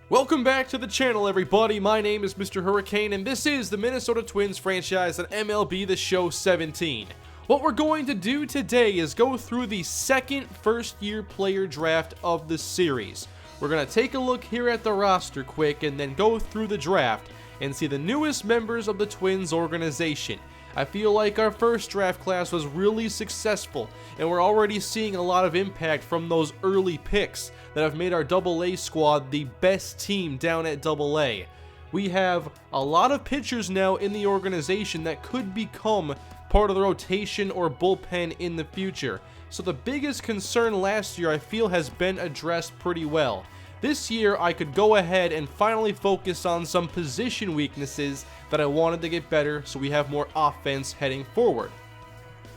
Welcome back to the channel, everybody. My name is MrHurriicane, and this is the Minnesota Twins franchise at MLB The Show 17. What we're going to do today is go through the second first-year player draft of the series. We're going to take a look here at the roster quick and then go through the draft and see the newest members of the Twins organization. I feel like our first draft class was really successful, and we're already seeing a lot of impact from those early picks that have made our AA squad the best team down at AA. We have a lot of pitchers now in the organization that could become part of the rotation or bullpen in the future. So the biggest concern last year I feel has been addressed pretty well. This year I could go ahead and finally focus on some position weaknesses that I wanted to get better so we have more offense heading forward.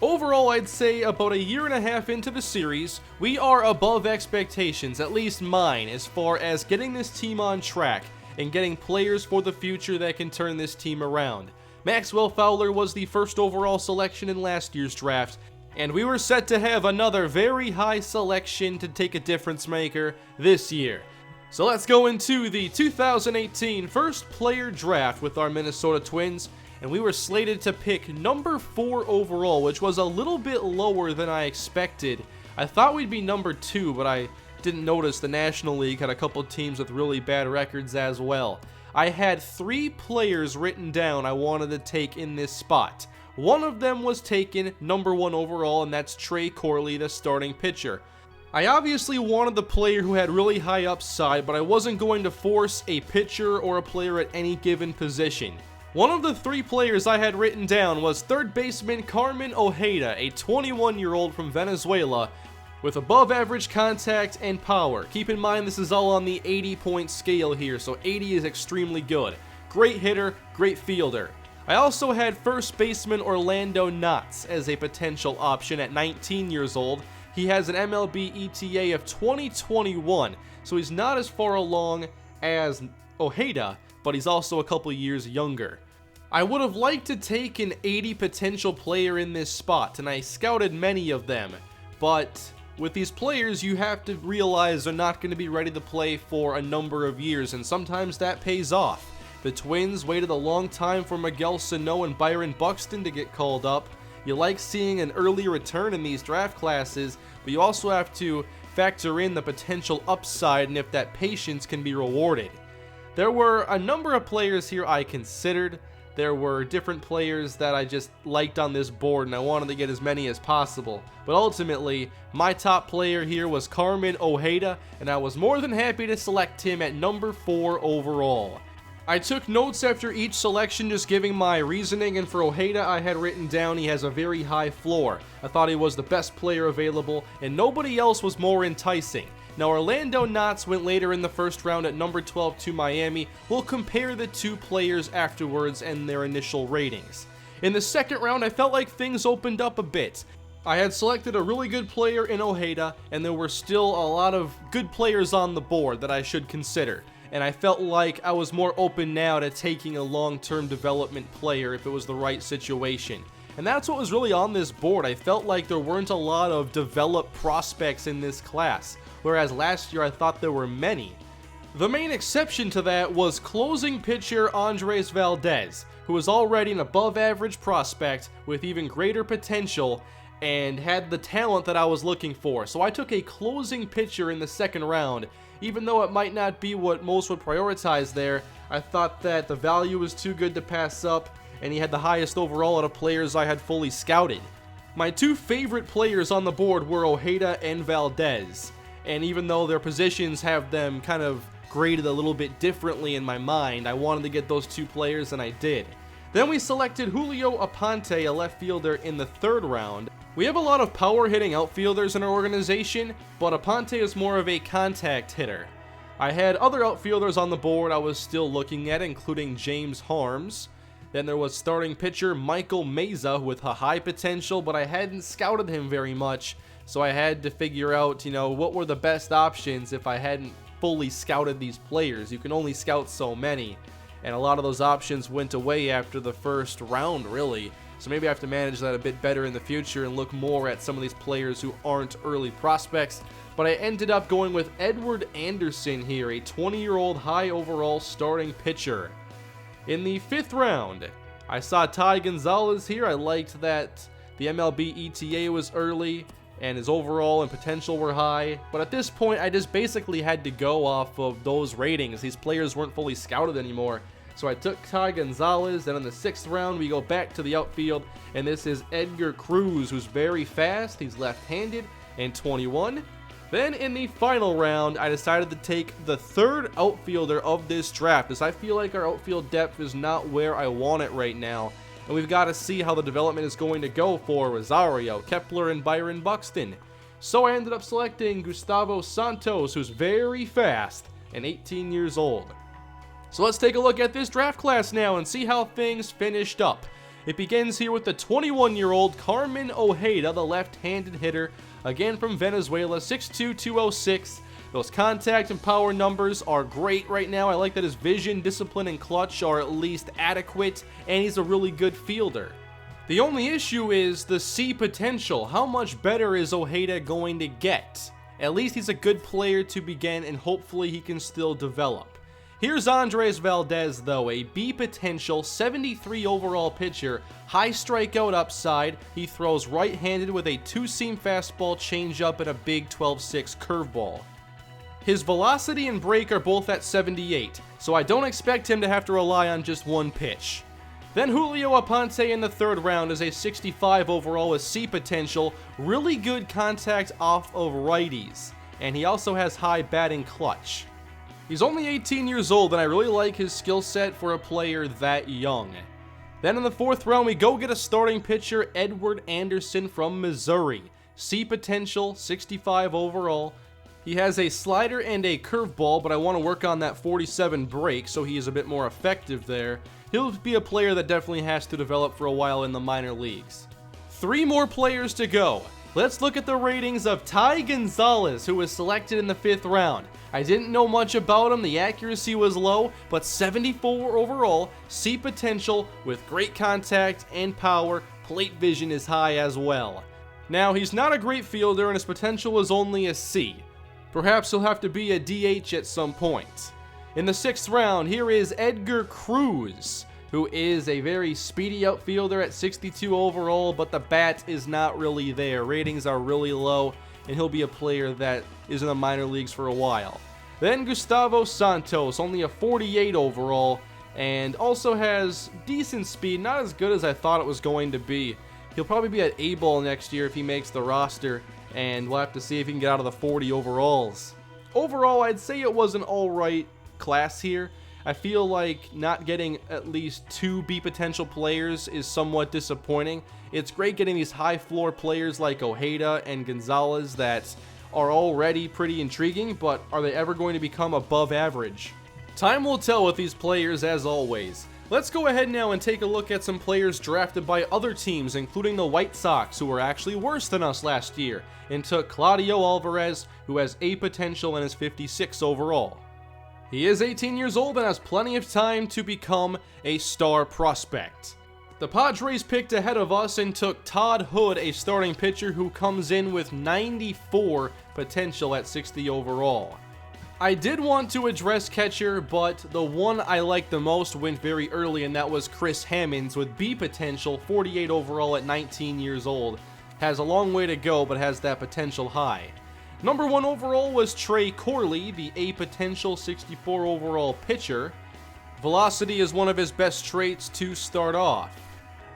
Overall, I'd say about a year and a half into the series, we are above expectations, at least mine, as far as getting this team on track and getting players for the future that can turn this team around. Maxwell Fowler was the first overall selection in last year's draft, and we were set to have another very high selection to take a difference maker this year. So let's go into the 2018 first player draft with our Minnesota Twins, and we were slated to pick number 4 overall, which was a little bit lower than I expected. I thought we'd be number 2, but I didn't notice the National League had a couple teams with really bad records as well. I had 3 players written down I wanted to take in this spot. One of them was taken number 1 overall, and that's Trey Corley, the starting pitcher. I obviously wanted the player who had really high upside, but I wasn't going to force a pitcher or a player at any given position. One of the 3 players I had written down was third baseman Carmen Ojeda, a 21-year-old from Venezuela with above average contact and power. Keep in mind this is all on the 80-point scale here, so 80 is extremely good. Great hitter, great fielder. I also had first baseman Orlando Knotts as a potential option at 19 years old. He has an MLB ETA of 2021, so he's not as far along as Ojeda, but he's also a couple years younger. I would have liked to take an 80 potential player in this spot, and I scouted many of them, but with these players you have to realize they're not going to be ready to play for a number of years, and sometimes that pays off. The Twins waited a long time for Miguel Sano and Byron Buxton to get called up. You like seeing an early return in these draft classes, but you also have to factor in the potential upside and if that patience can be rewarded. There were a number of players here I considered. There were different players that I just liked on this board, and I wanted to get as many as possible. But ultimately, my top player here was Carmen Ojeda, and I was more than happy to select him at number 4 overall. I took notes after each selection, just giving my reasoning, and for Ojeda I had written down he has a very high floor. I thought he was the best player available, and nobody else was more enticing. Now Orlando Knotts went later in the first round at number 12 to Miami. We'll compare the 2 players afterwards and their initial ratings. In the second round I felt like things opened up a bit. I had selected a really good player in Ojeda, and there were still a lot of good players on the board that I should consider. And I felt like I was more open now to taking a long-term development player if it was the right situation. And that's what was really on this board. I felt like there weren't a lot of developed prospects in this class, whereas last year I thought there were many. The main exception to that was closing pitcher Andres Valdez, who was already an above-average prospect with even greater potential and had the talent that I was looking for. So I took a closing pitcher in the second round. Even though it might not be what most would prioritize there, I thought that the value was too good to pass up, and he had the highest overall out of players I had fully scouted. My 2 favorite players on the board were Ojeda and Valdez, and even though their positions have them kind of graded a little bit differently in my mind, I wanted to get those 2 players, and I did. Then we selected Julio Aponte, a left fielder, in the 3rd round. We have a lot of power hitting outfielders in our organization, but Aponte is more of a contact hitter. I had other outfielders on the board I was still looking at, including James Harms. Then there was starting pitcher Michael Meza with a high potential, but I hadn't scouted him very much, so I had to figure out, what were the best options if I hadn't fully scouted these players. You can only scout so many, and a lot of those options went away after the first round, really. so maybe I have to manage that a bit better in the future and look more at some of these players who aren't early prospects. But I ended up going with Edward Anderson here, a 20-year-old high overall starting pitcher. In the 5th round, I saw Ty Gonzalez here. I liked that the MLB ETA was early and his overall and potential were high, but at this point I just basically had to go off of those ratings. These players weren't fully scouted anymore, so I took Ty Gonzalez. Then in the 6th round we go back to the outfield, and this is Edgar Cruz, who's very fast. He's left-handed and 21. Then in the final round, I decided to take the 3rd outfielder of this draft, as I feel like our outfield depth is not where I want it right now. And we've got to see how the development is going to go for Rosario, Kepler, and Byron Buxton. So I ended up selecting Gustavo Santos, who's very fast and 18 years old. So let's take a look at this draft class now and see how things finished up. It begins here with the 21-year-old Carmen Ojeda, the left-handed hitter, again from Venezuela, 6'2", 206. Those contact and power numbers are great right now. I like that his vision, discipline, and clutch are at least adequate, and he's a really good fielder. The only issue is the C potential. How much better is Ojeda going to get? At least he's a good player to begin, and hopefully he can still develop. Here's Andres Valdez, though, a B potential, 73 overall pitcher, high strikeout upside. He throws right-handed with a 2-seam fastball, changeup, and a big 12-6 curveball. His velocity and break are both at 78, so I don't expect him to have to rely on just one pitch. Then Julio Aponte in the 3rd round is a 65 overall with C potential, really good contact off of righties, and he also has high batting clutch. He's only 18 years old, and I really like his skill set for a player that young. Then in the 4th round, we go get a starting pitcher, Edward Anderson from Missouri. C potential, 65 overall. He has a slider and a curveball, but I want to work on that 47 break so he is a bit more effective there. He'll be a player that definitely has to develop for a while in the minor leagues. 3 more players to go. Let's look at the ratings of Ty Gonzalez, who was selected in the 5th round. I didn't know much about him, the accuracy was low, but 74 overall, C potential with great contact and power, plate vision is high as well. Now, he's not a great fielder and his potential is only a C. Perhaps he'll have to be a DH at some point. In the 6th round, here is Edgar Cruz, who is a very speedy outfielder at 62 overall, but the bat is not really there. Ratings are really low, and he'll be a player that is in the minor leagues for a while. Then Gustavo Santos, only a 48 overall, and also has decent speed, not as good as I thought it was going to be. He'll probably be at A-ball next year if he makes the roster, and we'll have to see if he can get out of the 40 overalls. Overall, I'd say it was an alright class here. I feel like not getting at least 2 B potential players is somewhat disappointing. It's great getting these high floor players like Ojeda and Gonzalez that are already pretty intriguing, but are they ever going to become above average? Time will tell with these players, as always. Let's go ahead now and take a look at some players drafted by other teams, including the White Sox, who were actually worse than us last year, and took Claudio Alvarez, who has A potential and is 56 overall. He is 18 years old and has plenty of time to become a star prospect. The Padres picked ahead of us and took Todd Hood, a starting pitcher who comes in with 94 potential at 60 overall. I did want to address catcher, but the one I liked the most went very early, and that was Chris Hammonds with B potential, 48 overall at 19 years old. Has a long way to go, but has that potential high. Number 1 overall was Trey Corley, the A potential 64 overall pitcher. Velocity is one of his best traits to start off.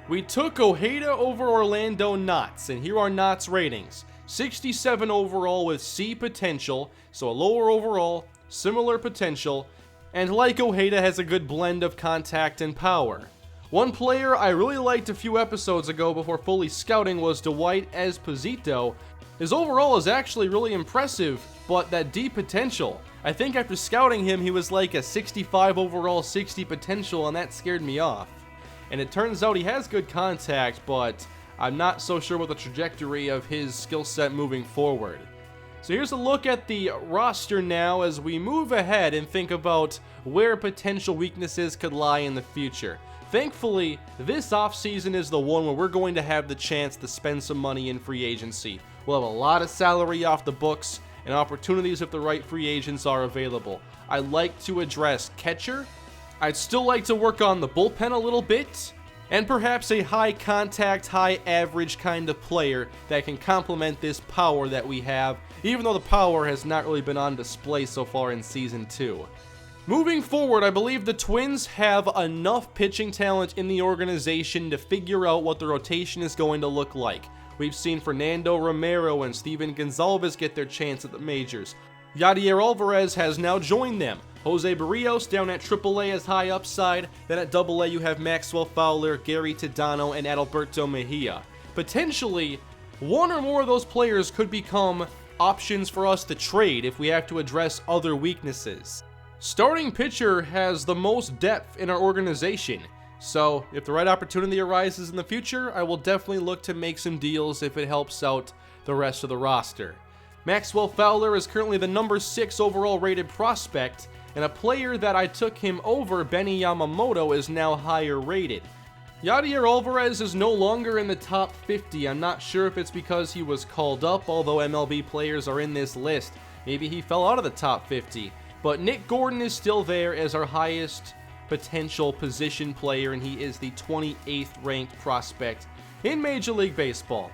We took Ojeda over Orlando Knotts, and here are Knotts' ratings. 67 overall with C potential, so a lower overall, similar potential, and like Ojeda has a good blend of contact and power. One player I really liked a few episodes ago before fully scouting was Dwight Esposito. His overall is actually really impressive, but that D potential, I think after scouting him he was like a 65 overall, 60 potential, and that scared me off. And it turns out he has good contact, but I'm not so sure about the trajectory of his skill set moving forward. So here's a look at the roster now as we move ahead and think about where potential weaknesses could lie in the future. Thankfully, this offseason is the one where we're going to have the chance to spend some money in free agency. We'll have a lot of salary off the books and opportunities if the right free agents are available. I'd like to address catcher. I'd still like to work on the bullpen a little bit, and perhaps a high contact, high average kind of player that can complement this power that we have, even though the power has not really been on display so far in Season 2. Moving forward, I believe the Twins have enough pitching talent in the organization to figure out what the rotation is going to look like. We've seen Fernando Romero and Steven Gonzalez get their chance at the majors. Yadier Alvarez has now joined them. Jose Barrios down at AAA has high upside. Then at AA you have Maxwell Fowler, Gary Tadano, and Adalberto Mejia. Potentially, one or more of those players could become options for us to trade if we have to address other weaknesses. Starting pitcher has the most depth in our organization, so if the right opportunity arises in the future, I will definitely look to make some deals if it helps out the rest of the roster. Maxwell Fowler is currently the number 6 overall rated prospect, and a player that I took him over, Benny Yamamoto, is now higher rated. Yadier Alvarez is no longer in the top 50. I'm not sure if it's because he was called up, although MLB players are in this list. Maybe he fell out of the top 50. But Nick Gordon is still there as our highest potential position player, and he is the 28th ranked prospect in Major League Baseball.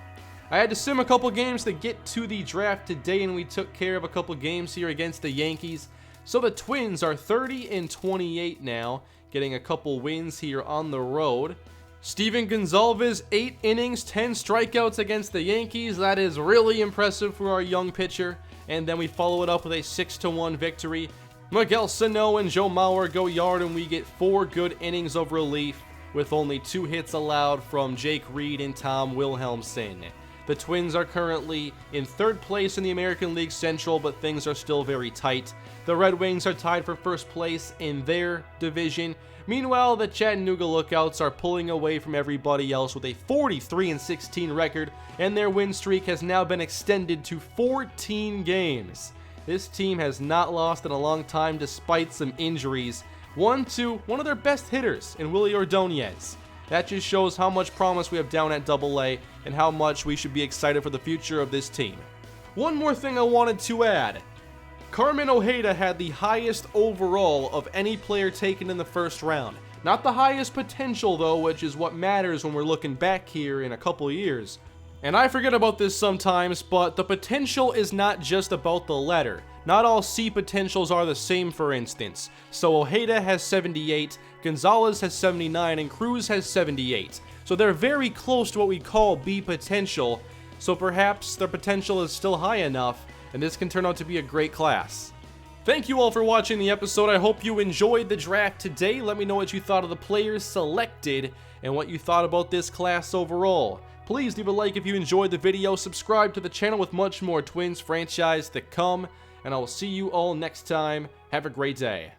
I had to sim a couple games to get to the draft today, and we took care of a couple games here against the Yankees. So the Twins are 30-28 now, getting a couple wins here on the road. Steven Gonzalez, 8 innings, 10 strikeouts against the Yankees. That is really impressive for our young pitcher. And then we follow it up with a 6-1 victory. Miguel Sano and Joe Mauer go yard, and we get 4 good innings of relief with only 2 hits allowed from Jake Reed and Tom Wilhelmsen. The Twins are currently in 3rd place in the American League Central, but things are still very tight. The Red Wings are tied for 1st place in their division. Meanwhile, the Chattanooga Lookouts are pulling away from everybody else with a 43-16 record, and their win streak has now been extended to 14 games. This team has not lost in a long time despite some injuries. One to one of their best hitters in Willie Ordonez. That just shows how much promise we have down at AA and how much we should be excited for the future of this team. One more thing I wanted to add. Carmen Ojeda had the highest overall of any player taken in the 1st round. Not the highest potential though, which is what matters when we're looking back here in a couple years. And I forget about this sometimes, but the potential is not just about the letter. Not all C potentials are the same, for instance. So Ojeda has 78, Gonzalez has 79, and Cruz has 78. So they're very close to what we call B potential, so perhaps their potential is still high enough, and this can turn out to be a great class. Thank you all for watching the episode. I hope you enjoyed the draft today. Let me know what you thought of the players selected and what you thought about this class overall. Please leave a like if you enjoyed the video, subscribe to the channel with much more Twins franchise to come, and I will see you all next time. Have a great day.